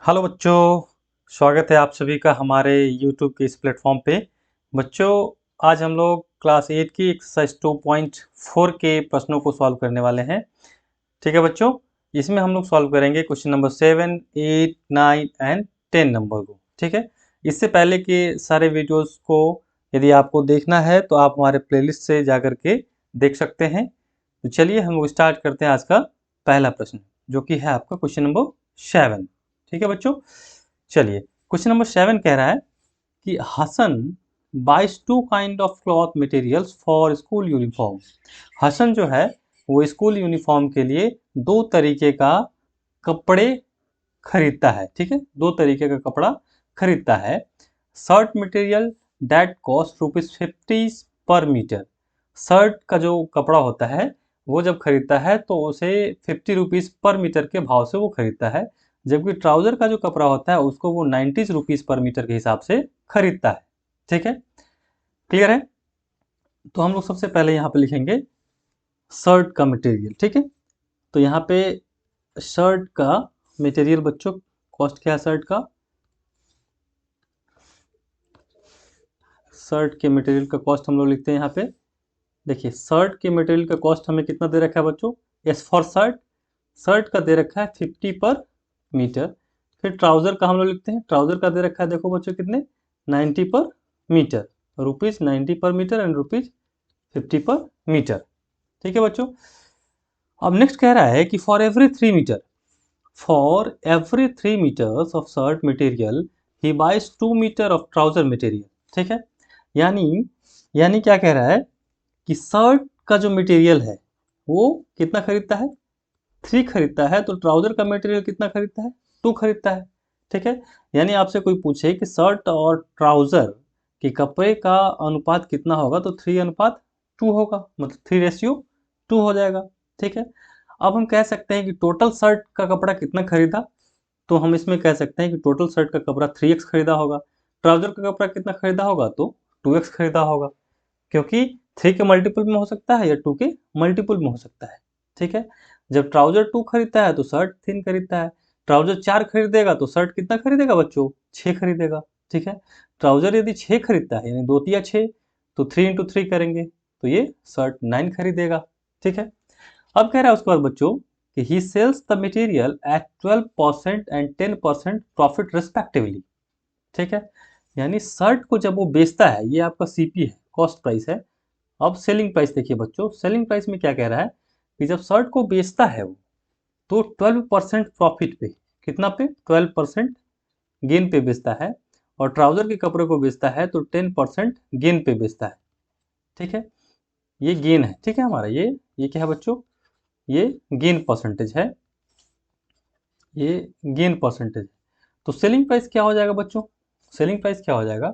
Hello बच्चों, स्वागत है आप सभी का हमारे YouTube के इस प्लेटफॉर्म पे। बच्चों, आज हम लोग क्लास 8 की एक्सरसाइज 2.4 के प्रश्नों को सॉल्व करने वाले हैं। ठीक है बच्चों, इसमें हम लोग सॉल्व करेंगे क्वेश्चन नंबर 7, 8, 9 एंड 10 नंबर को। ठीक है, इससे पहले के सारे वीडियोस को यदि आपको देखना है तो आप हमारे प्लेलिस्ट से जा करके देख सकते हैं। तो चलिए हम लोग स्टार्ट करते हैं आज का पहला प्रश्न, जो कि है आपका क्वेश्चन नंबर 7। ठीक है बच्चों, चलिए क्वेश्चन नंबर 7 कह रहा है कि Hasan buys two kind of cloth materials for school uniform. Hasan जो है वो स्कूल यूनिफॉर्म के लिए दो तरीके का कपड़े खरीदता है। ठीक है, दो तरीके का कपड़ा खरीदता है। शर्ट मटेरियल दैट कॉस्ट ₹50 पर मीटर। शर्ट का जो कपड़ा होता है वो जब खरीदता है तो उसे ₹50 पर मीटर के भाव से वो खरीदता है, जबकि ट्राउजर का जो कपड़ा होता है उसको वो ₹90 पर मीटर के हिसाब से खरीदता है। ठीक है, क्लियर है? तो हम लोग सबसे पहले यहाँ पे लिखेंगे शर्ट का मटेरियल। ठीक है, तो यहाँ पे शर्ट का मटेरियल बच्चों, कॉस्ट क्या है शर्ट का? शर्ट के मटेरियल का कॉस्ट हम लोग लिखते हैं यहाँ पे। देखिए, शर्ट के मटेरियल का कॉस्ट हमें कितना दे रखा है बच्चों? एस फॉर शर्ट, शर्ट का दे रखा है 50 पर मीटर। फिर ट्राउजर का हम लोग लिखते हैं, ट्राउजर का दे रखा है, देखो बच्चों कितने, 90 पर मीटर, ₹90 पर मीटर एंड ₹50 पर मीटर। ठीक है बच्चों, अब नेक्स्ट कह रहा है कि for every 3 metres of shirt material he buys 2 metre of trouser material. ठीक है, यानी यानी क्या कह रहा है कि शर्ट का जो मटेरियल है वो कितना खरीदता है? 3 खरीदता है। तो ट्राउजर का मटेरियल कितना खरीदता है? 2 खरीदता है। ठीक है, यानी आपसे कोई पूछे कि शर्ट और ट्राउजर के कपड़े का अनुपात कितना होगा, तो 3:2 होगा, मतलब 3:2 हो जाएगा। ठीक है, अब हम कह सकते हैं कि टोटल शर्ट का कपड़ा कितना खरीदा, तो हम इसमें कह सकते हैं कि टोटल शर्ट का कपड़ा 3x खरीदा होगा। ट्राउजर का कपड़ा कितना खरीदा होगा, तो 2x खरीदा होगा, क्योंकि 3 के मल्टीपल में हो सकता है या 2 के मल्टीपल में हो सकता है। ठीक है, जब ट्राउजर 2 खरीदता है तो शर्ट 3 खरीदता है। ट्राउजर 4 खरीदेगा तो शर्ट कितना खरीदेगा बच्चों? 6 खरीदेगा। ठीक है, ट्राउजर यदि 6 खरीदता है यानी 2 तिया 6, तो 3 × 3 करेंगे तो ये शर्ट 9 खरीदेगा। ठीक है, अब कह रहा है उसके बाद बच्चों कि ही sells the material at 12% and 10% profit respectively. ठीक है, यानी शर्ट को जब वो बेचता है, ये आपका सीपी है, कॉस्ट प्राइस है। अब सेलिंग प्राइस देखिए बच्चों, सेलिंग प्राइस में क्या कह रहा है कि जब शर्ट को बेचता है वो, तो 12% प्रॉफिट पे, कितना पे? 12% गेन पे बेचता है। और ट्राउजर के कपड़े को बेचता है तो 10% गेन पे बेचता है। ठीक है, ये गेन है। ठीक है, हमारा ये क्या है बच्चों? ये गेन परसेंटेज है, ये गेन परसेंटेज। तो सेलिंग प्राइस क्या हो जाएगा बच्चों? सेलिंग प्राइस क्या हो जाएगा?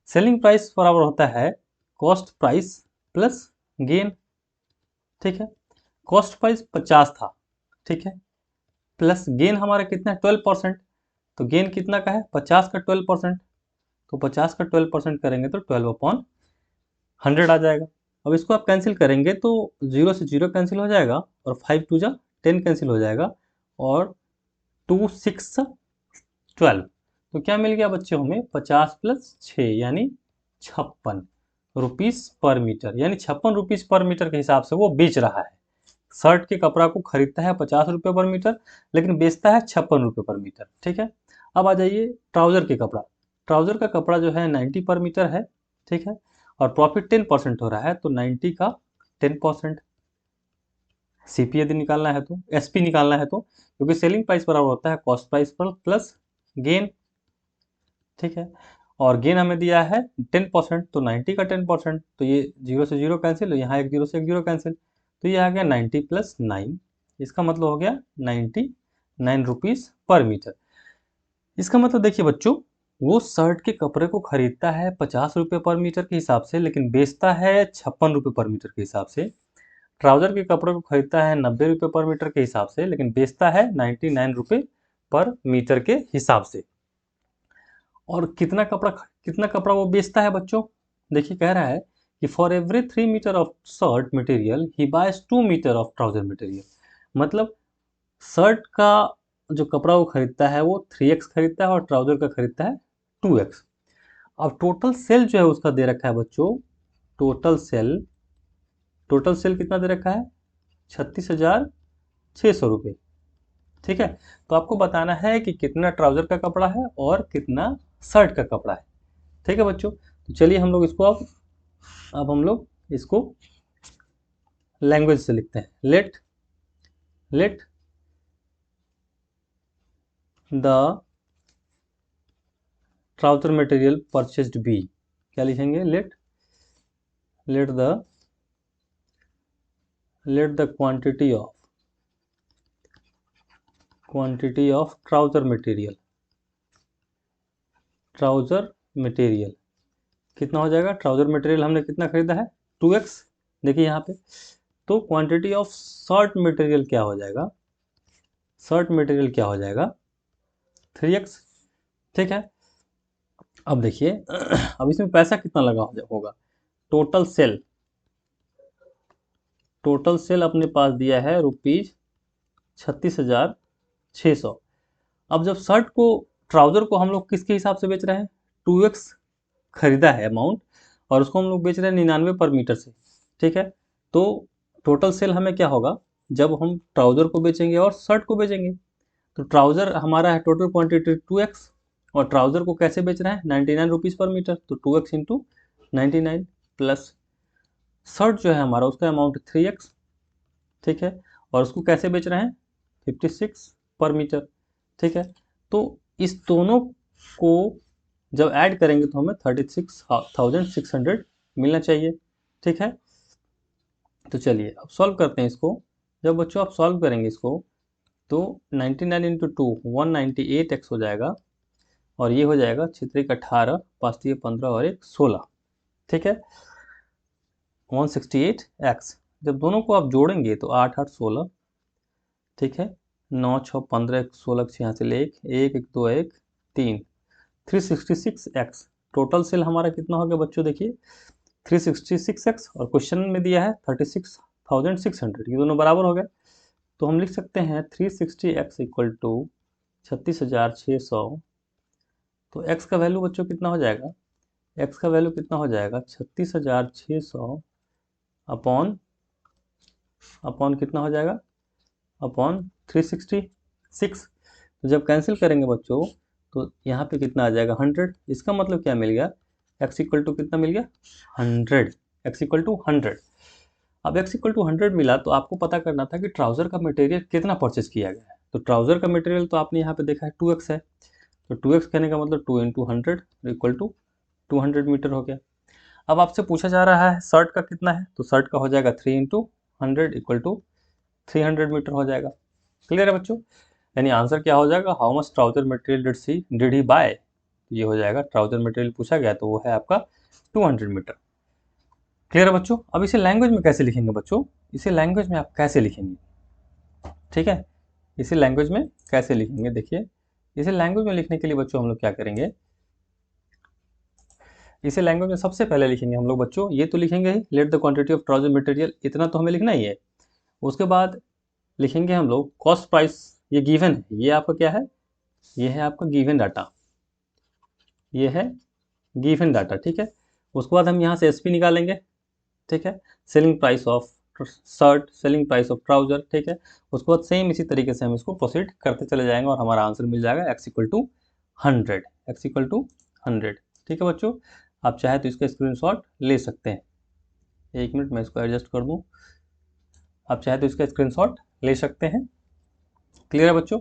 सेलिंग प्राइस बराबर होता है कॉस्ट प्राइस प्लस गेन। ठीक है, कॉस्ट प्राइस 50 था। ठीक है, प्लस गेन हमारा कितना है? 12%। तो गेन कितना का है? 50 का 12%। तो 50 का 12% करेंगे तो 12/100 आ जाएगा। अब इसको आप कैंसिल करेंगे तो 0 से 0 कैंसिल हो जाएगा, और 5 2 जा 10 कैंसिल हो जाएगा, और 2 6 12। तो क्या मिल गया बच्चों हमें? 50 + 6 यानी 56 रुपीस पर मीटर, यानी 56 रुपीस पर मीटर के हिसाब से वो बेच रहा है। शर्ट के कपड़ा को खरीदता है 50 रुपये पर मीटर, लेकिन बेचता है 56 रुपये पर मीटर। ठीक है, अब आ जाइए ट्राउजर के कपड़ा। ट्राउजर का कपड़ा जो है 90 पर मीटर है। ठीक है, और प्रॉफिट 10% हो रहा है, तो 90 का 10%। सीपी यदि निकालना है तो, एसपी निकालना है तो, क्योंकि सेलिंग प्राइस बराबर होता है कॉस्ट प्राइस पर प्लस गेन। ठीक है, और गेन हमें दिया है 10%, तो 90 का 10%, तो ये 0 से 0 कैंसिल, यहाँ एक 0 से एक 0 कैंसिल, तो ये आ गया 90 + 9। इसका मतलब हो गया 99 रुपीस पर मीटर। इसका मतलब देखिए बच्चों, वो शर्ट के कपड़े को खरीदता है 50 रुपये पर मीटर के हिसाब से, लेकिन बेचता है 56 रुपये पर मीटर के हिसाब से। ट्राउजर के कपड़े को खरीदता है 90 रुपये पर मीटर के हिसाब से, लेकिन बेचता है 99 रुपये पर मीटर के हिसाब से। और कितना कपड़ा वो बेचता है बच्चों? देखिए, कह रहा है कि for every 3 metre of shirt material he buys 2 metre of trouser material. मतलब शर्ट का जो कपड़ा वो खरीदता है वो 3x खरीदता है और ट्राउज़र का खरीदता है 2x। अब टोटल सेल जो है उसका दे रखा है बच्चों, टोटल सेल कितना दे रखा है, 36,600 रुपये। ठीक है, तो आपको बताना है कि कितना ट्राउज़र का कपड़ा है और कितना शर्ट का कपड़ा है। ठीक है बच्चों, तो चलिए हम लोग इसको अब हम लोग इसको लैंग्वेज से लिखते हैं। Let the trouser material purchased be, क्या लिखेंगे, let the quantity of trouser material कितना हो जाएगा। ट्राउजर मटेरियल हमने कितना खरीदा है, 2x, देखिए यहाँ पे। तो क्वांटिटी ऑफ शर्ट मटेरियल क्या हो जाएगा, 3x। ठीक है, अब देखिए अब इसमें पैसा कितना लगा होगा। टोटल सेल अपने पास दिया है ₹36,600। अब जब ट्राउजर को हम लोग किसके हिसाब से बेच रहे हैं, 2x खरीदा है अमाउंट, और उसको हम लोग बेच रहे हैं 99 पर मीटर से। ठीक है, तो टोटल सेल हमें क्या होगा, जब हम ट्राउजर को बेचेंगे और शर्ट को बेचेंगे, तो ट्राउजर हमारा है टोटल क्वांटिटी 2x, और ट्राउजर को कैसे बेच रहे हैं, 99 रुपीज़ पर मीटर, तो 2x इंटू 99 प्लस शर्ट जो है हमारा उसका अमाउंट 3x। ठीक है, और उसको कैसे बेच रहे हैं, 56 पर मीटर। ठीक है, तो इस दोनों को जब ऐड करेंगे तो हमें 36,600 मिलना चाहिए। ठीक है, तो चलिए अब सॉल्व करते हैं इसको। जब बच्चों आप सॉल्व करेंगे इसको तो 99 इंटू 2 198x हो जाएगा, और ये हो जाएगा 6×18 5 15 और 1 16। ठीक है, 168x। जब दोनों को आप जोड़ेंगे तो 8 8 16। ठीक है, 9 6 15 16 यहाँ से ले 1 1 2 1 3 366x। टोटल सेल हमारा कितना हो गया बच्चों, देखिए 366x, और क्वेश्चन में दिया है 36,600, ये दोनों बराबर हो गए। तो हम लिख सकते हैं 360x इक्वल टू 36,600। तो x का वैल्यू बच्चों कितना हो जाएगा, x का वैल्यू कितना हो जाएगा 36,600 अपॉन कितना हो जाएगा, अपॉन 366। तो जब कैंसिल करेंगे बच्चों तो यहाँ पे कितना आ जाएगा, 100। इसका मतलब क्या मिल गया, x इक्वल टू कितना मिल गया, 100। x equal to 100। अब x इक्वल टू 100 मिला तो आपको पता करना था कि ट्राउज़र का मटेरियल कितना परचेज किया गया है। तो ट्राउज़र का मटेरियल तो आपने यहाँ पे देखा है 2x है, तो 2x कहने का मतलब 2 इंटू 100 इक्वल टू 200 मीटर हो गया। अब आपसे पूछा जा रहा है शर्ट का कितना है, तो शर्ट का हो जाएगा 3 इंटू 100 इक्वल टू 300 मीटर हो जाएगा। क्लियर है बच्चों, यानी आंसर क्या हो जाएगा, how much trouser material did he buy. ये हो जाएगा, ट्राउजर मटेरियल पूछा गया तो वो है आपका 200 मीटर। क्लियर है बच्चों। अब इसे लैंग्वेज में कैसे लिखेंगे बच्चों, इसे लैंग्वेज में आप कैसे लिखेंगे, ठीक है, इसे लैंग्वेज में कैसे लिखेंगे, देखिए इसे लैंग्वेज में लिखने के लिए बच्चों हम लोग क्या करेंगे, इसे लैंग्वेज में सबसे पहले लिखेंगे हम लोग बच्चों, ये तो लिखेंगे ही, let the quantity of trouser material, इतना तो हमें लिखना ही है। उसके बाद लिखेंगे हम लोग कॉस्ट प्राइस, ये गिवन है, ये आपका क्या है, ये है आपका गिवन डाटा, ये है गिवन डाटा। ठीक है, उसके बाद हम यहाँ से एसपी निकालेंगे। ठीक है, selling price of shirt, selling price of trouser. ठीक है, उसके बाद सेम इसी तरीके से हम इसको प्रोसीड करते चले जाएंगे और हमारा आंसर मिल जाएगा x equal to 100, x equal to 100। ठीक है बच्चों, आप चाहे तो इसका स्क्रीनशॉट ले सकते हैं। एक मिनट मैं इसको एडजस्ट कर दूं, आप चाहे तो इसका स्क्रीनशॉट ले सकते हैं। क्लियर है बच्चों,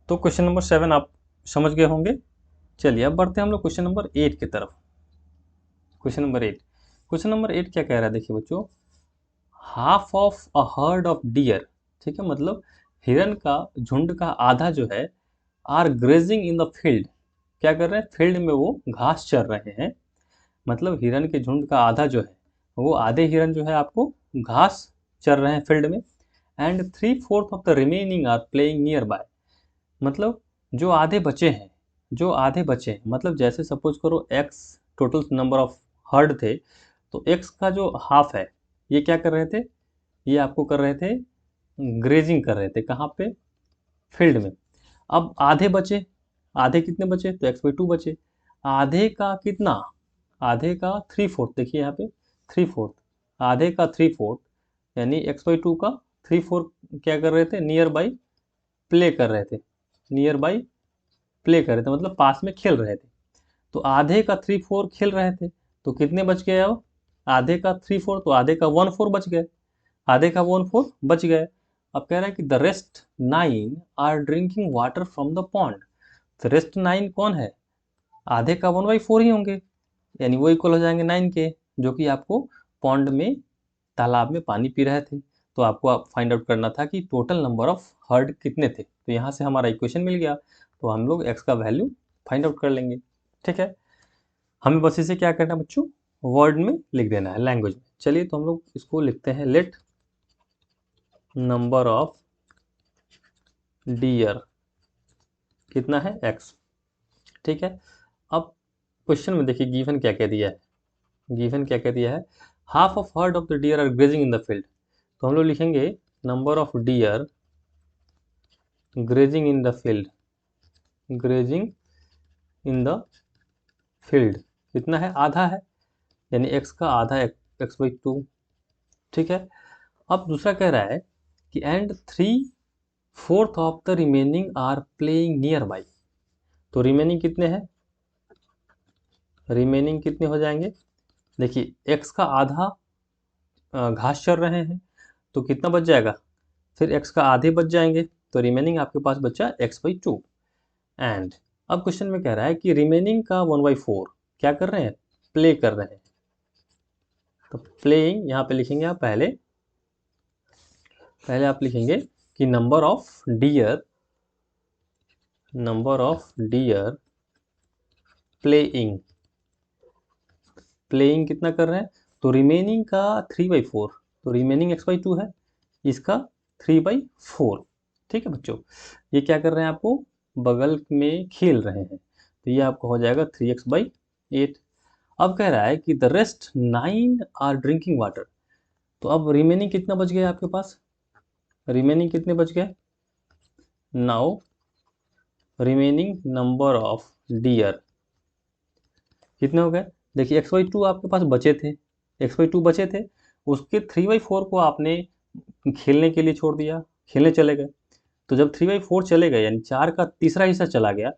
तो क्वेश्चन नंबर 7 आप समझ गए होंगे। चलिए अब बढ़ते हैं हम लोग क्वेश्चन नंबर 8 की तरफ। क्वेश्चन नंबर 8 क्या कह रहा है, देखिए बच्चों, half of a herd of dear. ठीक है, मतलब हिरन का झुंड का आधा जो है, are grazing in the field, क्या कर रहे हैं, फील्ड में वो घास चर रहे हैं। मतलब हिरन के झुंड का आधा जो है, वो आधे हिरन जो है आपको घास चर रहे हैं फील्ड में। And 3/4 of the remaining are playing nearby. मतलब जो आधे बचे हैं, मतलब जैसे सपोज करो x total number of herd थे, तो एक्स का जो हाफ है ये क्या कर रहे थे, ये आपको कर रहे थे ग्रेजिंग कर रहे थे, कहाँ पे, फील्ड में। अब आधे बचे, आधे कितने बचे, तो x/2 बचे। आधे का कितना, आधे का 3/4, देखिए यहाँ पे 3/4, आधे का 3/4 यानी x/2 का 3/4 क्या कर रहे थे, नियर बाई प्ले कर रहे थे, नियर बाई प्ले कर रहे थे मतलब पास में खेल रहे थे। तो आधे का 3/4 खेल रहे थे, तो कितने बच गए अब, आधे का 3/4 तो आधे का 1/4 बच गए, आधे का 1/4 बच गए। अब कह रहा है कि the rest 9 are drinking water from the pond. तो रेस्ट 9 कौन है, आधे का 1/4 ही होंगे, यानी वो इक्वल हो जाएंगे 9 के, जो कि आपको पॉन्ड में, तालाब में पानी पी रहे थे। तो आपको आप फाइंड आउट करना था कि टोटल नंबर ऑफ हर्ड कितने थे। तो यहाँ से हमारा इक्वेशन मिल गया, तो हम लोग x का वैल्यू फाइंड आउट कर लेंगे। ठीक है, हमें बस इसे क्या करना है बच्चों, वर्ड में लिख देना है, लैंग्वेज में। चलिए तो हम लोग इसको लिखते हैं, लेट नंबर ऑफ डियर कितना है, x। ठीक है, अब क्वेश्चन में देखिए गिवन क्या कह दिया है, गिवन क्या कह दिया है, half of herd of the deer are grazing in the field. तो हम लोग लिखेंगे number of deer grazing in the field, grazing in the field कितना है, आधा है, यानी x का आधा, x/2। ठीक है, अब दूसरा कह रहा है कि and 3/4 of the remaining are playing nearby. तो रिमेनिंग कितने हैं, रिमेनिंग कितने हो जाएंगे, देखिए x का आधा घास चर रहे हैं, तो कितना बच जाएगा, फिर x का आधे बच जाएंगे, तो रिमेनिंग आपके पास बचा x/2। एंड अब क्वेश्चन में कह रहा है कि रिमेनिंग का 1/4 क्या कर रहे हैं, प्ले कर रहे हैं। तो प्लेइंग यहाँ पे लिखेंगे आप, पहले पहले आप लिखेंगे कि number of dear, number of dear playing, playing कितना कर रहे हैं, तो रिमेनिंग का 3/4, तो रिमेनिंग x/2 है, इसका 3/4। ठीक है बच्चों, ये क्या कर रहे हैं, आपको बगल में खेल रहे हैं, तो ये आपको हो जाएगा 3x/8। अब कह रहा है कि the rest 9 are drinking water. तो अब रिमेनिंग कितना बच गया आपके पास, रिमेनिंग कितने बच गए, now remaining number of dear कितने हो गए, देखिए x/2 आपके पास बचे थे, x/2 बचे थे, उसके 3/4 को आपने खेलने के लिए छोड़ दिया, खेलने चले गए। तो जब 3/4 चले गए यानी 4 का तीसरा हिस्सा चला गया,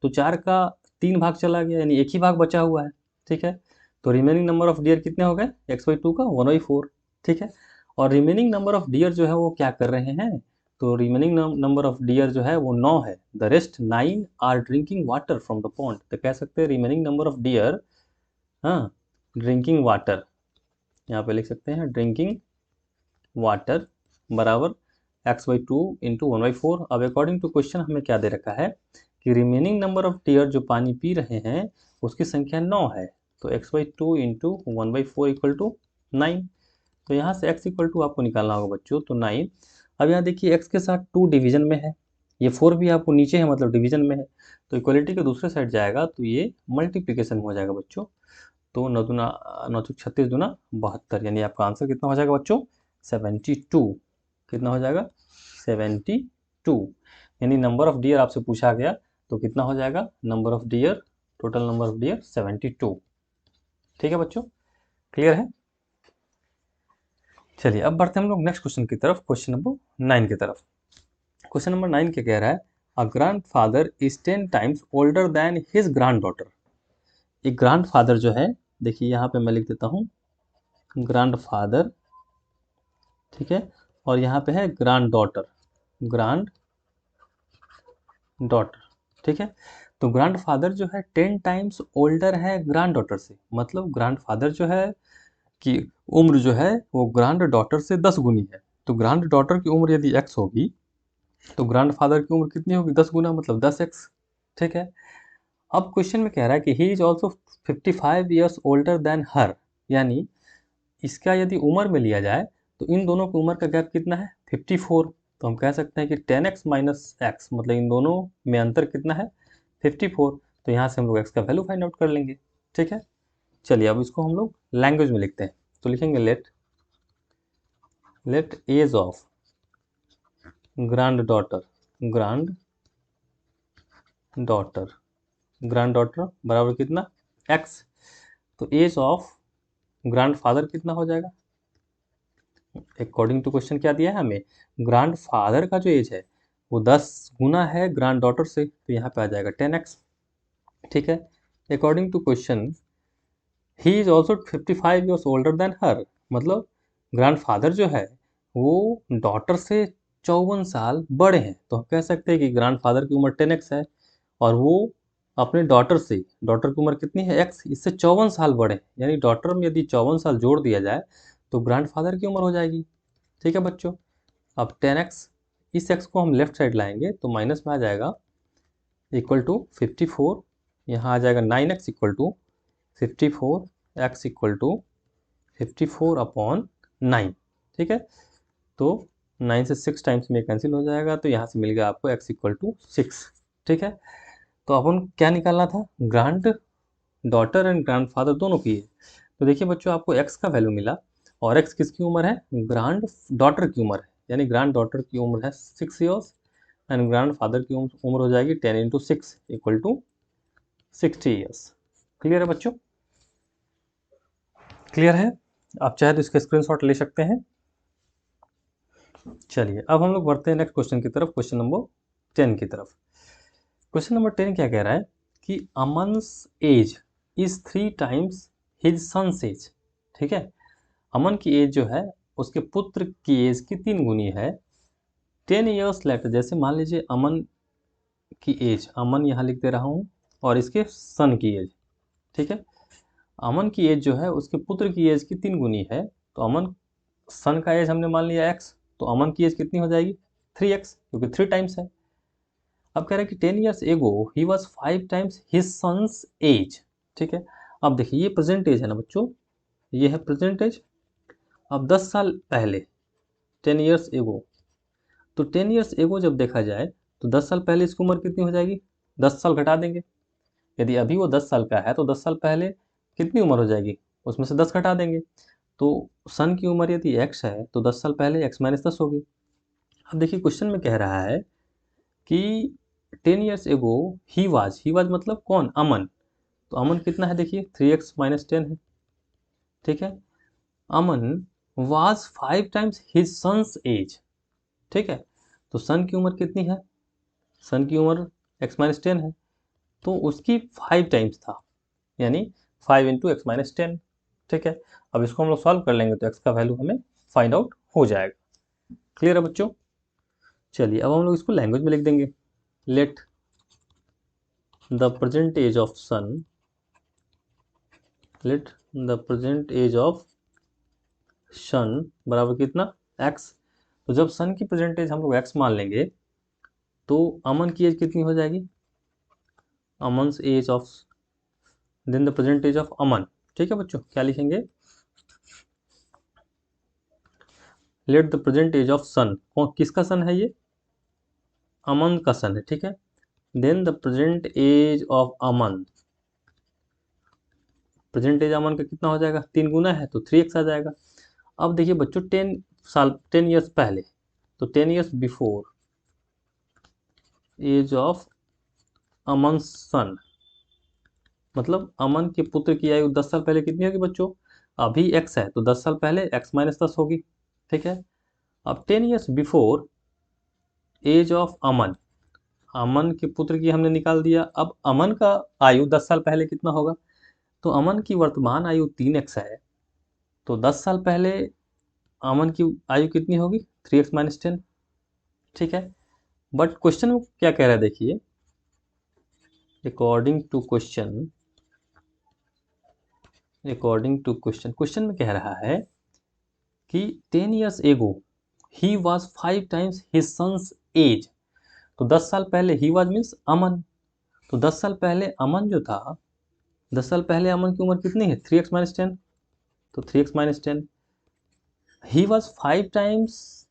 तो 4 का 3 भाग चला गया, यानी एक ही भाग बचा हुआ है। ठीक है, तो रिमेनिंग नंबर ऑफ डियर कितने हो गए, x/2 का 1/4। ठीक है, और रिमेनिंग नंबर ऑफ डियर जो है वो क्या कर रहे हैं, तो रिमेनिंग नंबर ऑफ डियर जो है वो 9 है। The rest 9 are drinking water from the pond. तो कह सकते हैं रिमेनिंग नंबर ऑफ डियर, हाँ, ड्रिंकिंग वाटर, यहाँ पे लिख सकते हैं ड्रिंकिंग वाटर बराबर x/2 इंटू 1/4। अब अकॉर्डिंग टू क्वेश्चन हमें क्या दे रखा है कि रिमेनिंग नंबर ऑफ डियर जो पानी पी रहे हैं उसकी संख्या 9 है, तो x/2 इंटू 1/4 इक्वल टू 9। तो यहाँ से x इक्वल टू आपको निकालना होगा बच्चों, तो 9। अब यहाँ देखिए x के साथ 2 डिवीजन में है, ये 4 भी आपको नीचे है मतलब डिवीजन में है, तो इक्वलिटी के दूसरे साइड जाएगा तो ये मल्टीप्लिकेशन में हो जाएगा बच्चों। तो 9 दूना 9 चौक 36 दूना 72, यानी आपका आंसर कितना हो जाएगा बच्चों, 72। कितना हो जाएगा, 72, यानी नंबर ऑफ डियर आपसे पूछा गया तो कितना हो जाएगा, number of dear, total number of dear 72। ठीक है बच्चों, क्लियर है। चलिए अब बढ़ते हैं हम लोग नेक्स्ट क्वेश्चन की तरफ, क्वेश्चन नंबर 9 की तरफ। क्वेश्चन नंबर 9 क्या कह रहा है, अ grandfather is 10 times older than his grand daughter. एक ग्रैंडफादर जो है, देखिए यहाँ पे मैं लिख देता हूँ ग्रैंडफादर, ठीक है, और यहाँ पे है ग्रैंड डॉटर, ग्रैंड डॉटर। ठीक है, तो ग्रैंडफादर जो है 10 टाइम्स ओल्डर है ग्रैंड डॉटर से, मतलब ग्रैंडफादर जो है कि उम्र जो है वो ग्रैंड डॉटर से 10 गुनी है। तो ग्रैंड डॉटर की उम्र यदि x होगी तो ग्रैंडफादर की उम्र कितनी होगी, 10 गुना मतलब 10x। ठीक है, अब क्वेश्चन में कह रहा है कि he is also 55 years older than her, यानी इसका यदि उम्र में लिया जाए तो इन दोनों की उम्र का गैप कितना है, 54। तो हम कह सकते हैं कि 10x माइनस एक्स, मतलब इन दोनों में अंतर कितना है, 54। तो यहाँ से हम लोग x का वैल्यू फाइंड आउट कर लेंगे। ठीक है, चलिए अब इसको हम लोग लैंग्वेज में लिखते हैं, तो लिखेंगे let age of granddaughter, granddaughter, granddaughter बराबर कितना, x। तो एज ऑफ ग्रैंड फादर कितना हो जाएगा, अकॉर्डिंग टू क्वेश्चन क्या दिया है हमें, ग्रैंड फादर का जो एज है वो 10 गुना है ग्रैंड डॉटर से, तो यहाँ पे आ जाएगा 10x। ठीक है, according to question he is also 55 years older than her, मतलब ग्रैंड फादर जो है वो डॉटर से 54 साल बड़े हैं, तो हम कह सकते हैं कि ग्रैंड फादर की उम्र 10x है और वो अपने डॉटर से, डॉटर की उम्र कितनी है x, इससे 54 साल बड़े हैं, यानी डॉटर में यदि 54 साल जोड़ दिया जाए तो ग्रैंड फादर की उम्र हो जाएगी। ठीक है बच्चों, अब 10x, इस x को हम लेफ्ट साइड लाएंगे तो माइनस में आ जाएगा इक्वल टू 54, यहाँ आ जाएगा 9x equal to 54, x equal to 54/9। ठीक है, तो 9 से 6 टाइम्स में कैंसिल हो जाएगा, तो यहाँ से मिल गया आपको x इक्वल टू 6। ठीक है, तो अपन क्या निकालना था, grand daughter and grand father दोनों की है। तो देखिए बच्चों, आपको x का वैल्यू मिला और x किसकी उम्र है, ग्रैंड डॉटर की उम्र है, यानी ग्रैंड डॉटर की उम्र है 6 ईयर्स एंड ग्रैंड फादर की उम्र हो जाएगी 10 into 6 equal to 60 years. Clear है बच्चों, क्लियर है, आप चाहे तो इसका स्क्रीनशॉट ले सकते हैं। चलिए अब हम लोग बढ़ते हैं नेक्स्ट क्वेश्चन की तरफ, क्वेश्चन नंबर 10 की तरफ। क्वेश्चन नंबर 10 क्या कह रहा है कि Aman's age is 3 times his son's age. ठीक है, अमन की एज जो है उसके पुत्र की एज की 3 गुनी है। 10 ईयर्स लेटर, जैसे मान लीजिए अमन की एज, अमन यहाँ लिख दे रहा हूँ और इसके सन की एज। ठीक है, अमन की एज जो है उसके पुत्र की एज की 3 गुनी है, तो अमन सन का एज हमने मान लिया x, तो अमन की एज कितनी हो जाएगी 3x, क्योंकि 3 टाइम्स है। अब कह रहे हैं कि 10 years ago he was 5 times his son's age. ठीक है, अब देखिए ये प्रेजेंट एज है ना बच्चों, ये है प्रेजेंट एज। अब 10 साल पहले 10 ईयर्स एगो, तो 10 ईयर्स एगो जब देखा जाए तो 10 साल पहले इसकी उम्र कितनी हो जाएगी, 10 साल घटा देंगे। यदि अभी वो 10 साल का है तो 10 साल पहले कितनी उम्र हो जाएगी, उसमें से 10 घटा देंगे। तो सन की उम्र यदि x है तो 10 साल पहले x माइनस 10 होगी। अब देखिए क्वेश्चन में कह रहा है कि 10 ईयर्स एगो ही वाज मतलब कौन, अमन। तो अमन कितना है, देखिए 3x माइनस 10 है। ठीक है, Aman was 5 times his son's age. ठीक है, तो सन की उम्र कितनी है, सन की उम्र x माइनस 10 है, तो उसकी 5 टाइम्स था, यानी 5 इंटू एक्स माइनस 10। ठीक है, अब इसको हम लोग सॉल्व कर लेंगे तो x का वैल्यू हमें फाइंड आउट हो जाएगा। क्लियर है बच्चों, चलिए अब हम लोग इसको लैंग्वेज में लिख देंगे। Let the present age of son, let the present age of son बराबर कितना x। तो जब सन की प्रेजेंट एज हम लोग x मान लेंगे तो अमन की एज कितनी हो जाएगी, Aman's age of, then the present age of Aman. ठीक है बच्चों, क्या लिखेंगे, let the present age of son, कौन किसका सन है ये, अमन का सन है। ठीक है, then the present age of Aman, present age Aman का कितना हो जाएगा, 3 गुना है तो 3x आ जाएगा। अब देखिए बच्चों 10 ईयर्स पहले, तो 10 years before as of Aman सन, मतलब अमन के पुत्र की आयु 10 साल पहले कितनी होगी बच्चों, अभी x है तो 10 साल पहले x माइनस 10 होगी। ठीक है, अब 10 ईयर्स बिफोर एज ऑफ अमन, अमन के पुत्र की हमने निकाल दिया। अब अमन का आयु 10 साल पहले कितना होगा, तो अमन की वर्तमान आयु 3x है, तो 10 साल पहले अमन की आयु कितनी होगी 3x माइनस 10। ठीक है, बट क्वेश्चन में क्या कह रहा है देखिए, according to question, according to question, question में कह रहा है कि 10 years ago he was 5 times his son's age. तो 10 साल पहले ही वॉज मीन्स अमन, तो 10 साल पहले अमन जो था, 10 साल पहले अमन की उम्र कितनी है 3x माइनस 10, तो 3x minus 10, he was 5 times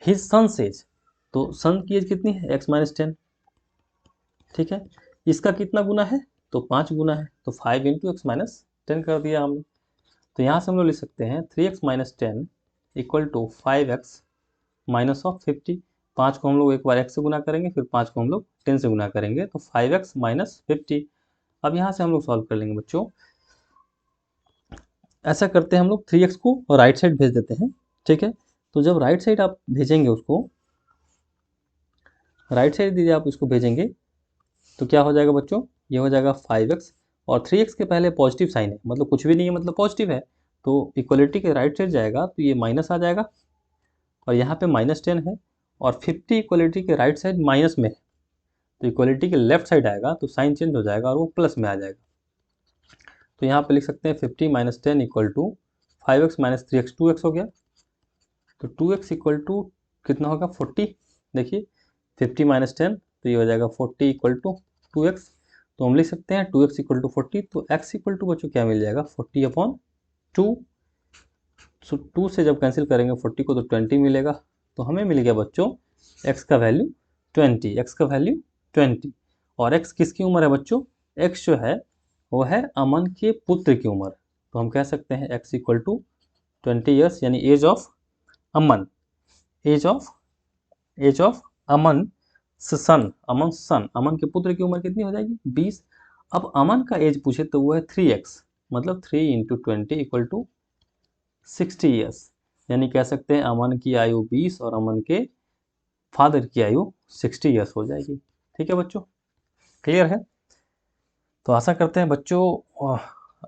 his son's age, तो सन की एज कितनी है x माइनस 10। ठीक है, इसका कितना गुना है, तो 5 गुना है, तो 5 इंटू एक्स माइनस 10 कर दिया हमने। तो यहाँ से हम लोग लिख सकते हैं 3x minus 10 equal to 5x minus of 50। 5 को हम लोग एक बार x से गुना करेंगे, फिर 5 को हम लोग 10 से गुना करेंगे, तो 5x माइनस 50। अब यहाँ से हम लोग सॉल्व कर लेंगे बच्चों। ऐसा करते हैं हम लोग 3x को राइट साइड भेज देते हैं, ठीक है। तो जब राइट साइड आप भेजेंगे उसको, राइट साइड दीजिए आप इसको भेजेंगे, तो क्या हो जाएगा बच्चों, ये हो जाएगा 5x, और 3x के पहले पॉजिटिव साइन है, मतलब कुछ भी नहीं है, मतलब पॉजिटिव है, तो इक्वलिटी के राइट साइड जाएगा तो ये माइनस आ जाएगा, और यहाँ पे -10 है, और 50 इक्वलिटी के राइट साइड माइनस में है, तो इक्वलिटी के लेफ्ट साइड आएगा तो साइन चेंज हो जाएगा और वो प्लस में आ जाएगा। तो यहाँ पे लिख सकते हैं 50 - 10 equal to 5x - 3x, 2x हो गया। तो 2x इक्वल टू कितना होगा, 40। देखिए 50 - 10 तो ये हो जाएगा 40 इक्वल टू 2x। तो हम लिख सकते हैं 2x इक्वल टू 40, तो x इक्वल टू बच्चों क्या मिल जाएगा, 40/2। सो 2 से जब कैंसिल करेंगे 40 को तो 20 मिलेगा। तो हमें मिल गया बच्चों x का वैल्यू 20, x का वैल्यू 20। और x किसकी उम्र है बच्चों, x जो है वो है अमन के पुत्र की उम्र। तो हम कह सकते हैं x इक्वल टू 20 ईयर्स, यानी age of Aman, age of Aman son, Aman के पुत्र की उम्र कितनी हो जाएगी, 20। अब अमन का एज पूछे तो वो है 3x, मतलब 3 × 20 इक्वल टू 60 ईयर्स, यानी कह सकते हैं अमन की आयु 20 और अमन के फादर की आयु 60 ईयर्स हो जाएगी। ठीक है बच्चों, क्लियर है। तो आशा करते हैं बच्चों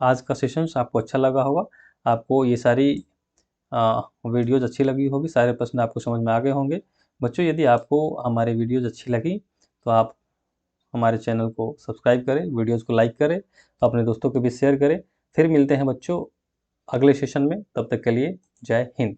आज का सेशंस आपको अच्छा लगा होगा, आपको ये सारी वीडियोज़ अच्छी लगी होगी, सारे प्रश्न आपको समझ में आ गए होंगे। बच्चों यदि आपको हमारी वीडियोज़ अच्छी लगी तो आप हमारे चैनल को सब्सक्राइब करें, वीडियोज़ को लाइक करें, अपने दोस्तों को भी शेयर करें। फिर मिलते हैं बच्चों अगले सेशन में, तब तक के लिए जय हिंद।